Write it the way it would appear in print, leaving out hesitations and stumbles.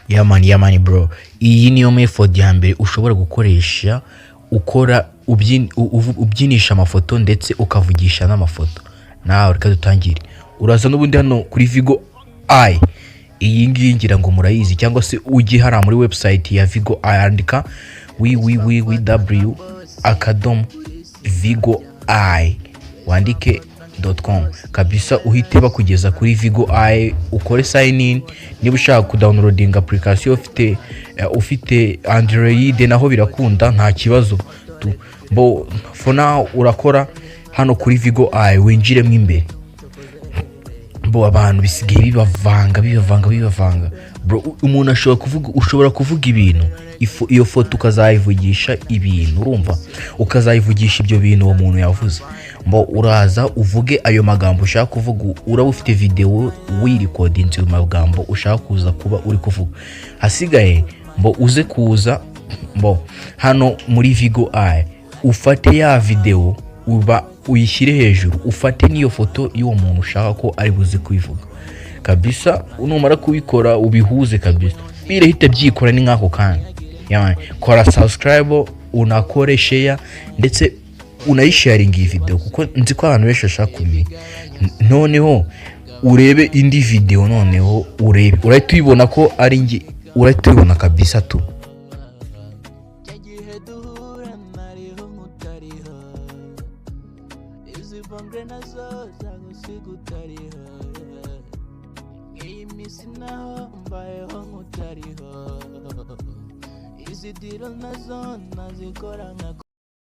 Yamani bro, iyi niyo method ya mbere ushobora gukoresha ukora ubyinisha amafoto ndetse ukavugisha n'amafoto. Nawe reka dutangire. Uraza n'ubundi hano kuri Vigo I. Iyi ngiyi ngira ngo murayizi, cyangwa se ujye hara muri website ya Vigo I, andika www.vigo I wandike .com kabisa, uhite bakugeza kuri Vigo I, ukore sign in. Niba ushaka kudownloading application ufite Android naho birakunda, nta kibazo tu. Bo for now urakora hano kuri Vigo I, winjiremo imbere. Bo abantu bisigaye bibavanga bro. Umuntu ushobora kuvuga ibintu, iyo foto ukazayivugisha ibintu, urumva, ukazayivugisha ibyo bintu uwo muntu yavuze. Mbo uraza uvuge ayo magambo ushaka kuvuga, uraba ufite video wirecordinze ayo magambo ushaka kuza kuba uri kuvuga. Hasigaye mbo uze kuza mbo hano muri Vigo I, ufate ya video uyishyire hejuru, ufate niyo foto y'uwo muntu ushaka ko ari buze kubivuga kabisa. Numara kubikora ubihuze kabisa, birahita byikora ni nkako kandi. Yamani, kora subscribe, unakore share ndetse unayisharinga iyi video, kuko nzi ko abantu benshi bashaka kumenya. Noneho urebe indi video, noneho urebe, urahita uyibona ko ari ngi, urahita uyibona kabisa tu. Izi diro nazo nazikora